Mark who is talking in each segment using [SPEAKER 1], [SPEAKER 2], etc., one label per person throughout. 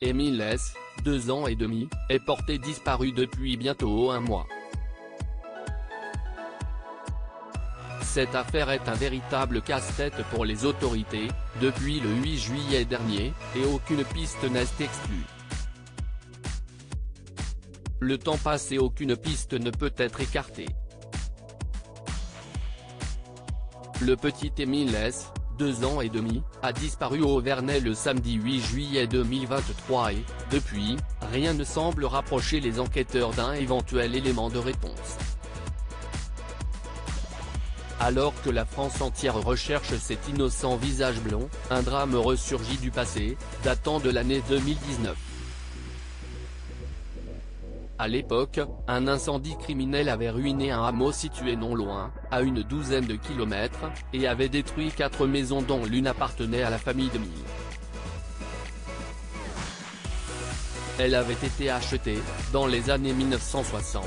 [SPEAKER 1] Émile S., 2 ans et demi, est porté disparu depuis bientôt un mois. Cette affaire est un véritable casse-tête pour les autorités, depuis le 8 juillet dernier, et aucune piste n'est exclue. Le temps passe et aucune piste ne peut être écartée. Le petit Émile S., 2 ans et demi, a disparu au Vernet le samedi 8 juillet 2023 et, depuis, rien ne semble rapprocher les enquêteurs d'un éventuel élément de réponse. Alors que la France entière recherche cet innocent visage blond, un drame ressurgit du passé, datant de l'année 2019. À l'époque, un incendie criminel avait ruiné un hameau situé non loin, à une douzaine de kilomètres, et avait détruit 4 maisons dont l'une appartenait à la famille d'Émile. Elle avait été achetée, dans les années 1960,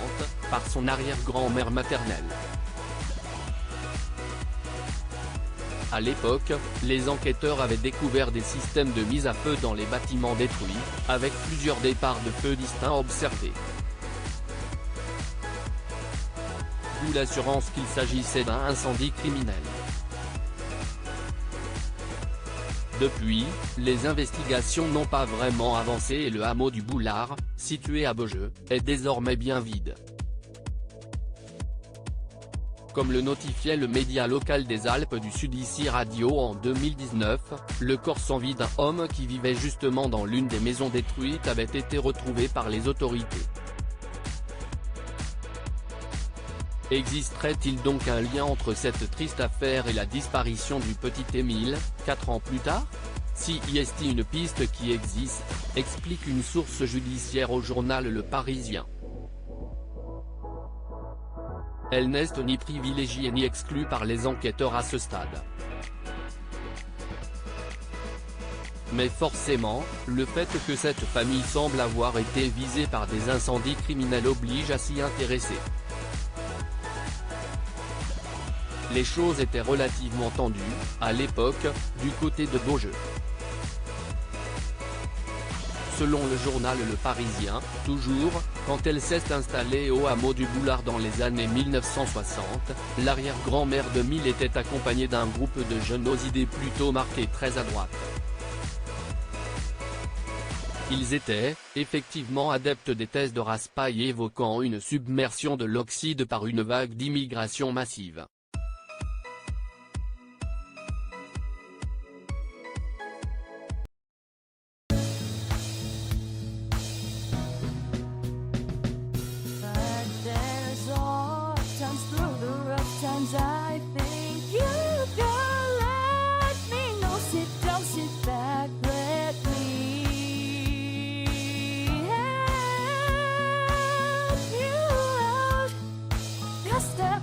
[SPEAKER 1] par son arrière-grand-mère maternelle. À l'époque, les enquêteurs avaient découvert des systèmes de mise à feu dans les bâtiments détruits, avec plusieurs départs de feu distincts observés. D'où l'assurance qu'il s'agissait d'un incendie criminel. Depuis, les investigations n'ont pas vraiment avancé et le hameau du Boulard, situé à Beaujeu, est désormais bien vide. Comme le notifiait le média local des Alpes du Sud ICI Radio en 2019, le corps sans vie d'un homme qui vivait justement dans l'une des maisons détruites avait été retrouvé par les autorités. Existerait-il donc un lien entre cette triste affaire et la disparition du petit Émile, 4 ans plus tard? Si y est une piste qui existe, explique une source judiciaire au journal Le Parisien. Elle n'est ni privilégiée ni exclue par les enquêteurs à ce stade. Mais forcément, le fait que cette famille semble avoir été visée par des incendies criminels oblige à s'y intéresser. Les choses étaient relativement tendues, à l'époque, du côté de Beaujeu. Selon le journal Le Parisien, toujours, quand elle s'est installée au hameau du Boulard dans les années 1960, l'arrière-grand-mère d'Émile était accompagnée d'un groupe de jeunes aux idées plutôt marquées très à droite. Ils étaient, effectivement adeptes des thèses de Raspail évoquant une submersion de l'Occide par une vague d'immigration massive.
[SPEAKER 2] I think you can let me know. Sit down, sit back, let me help you out. Just step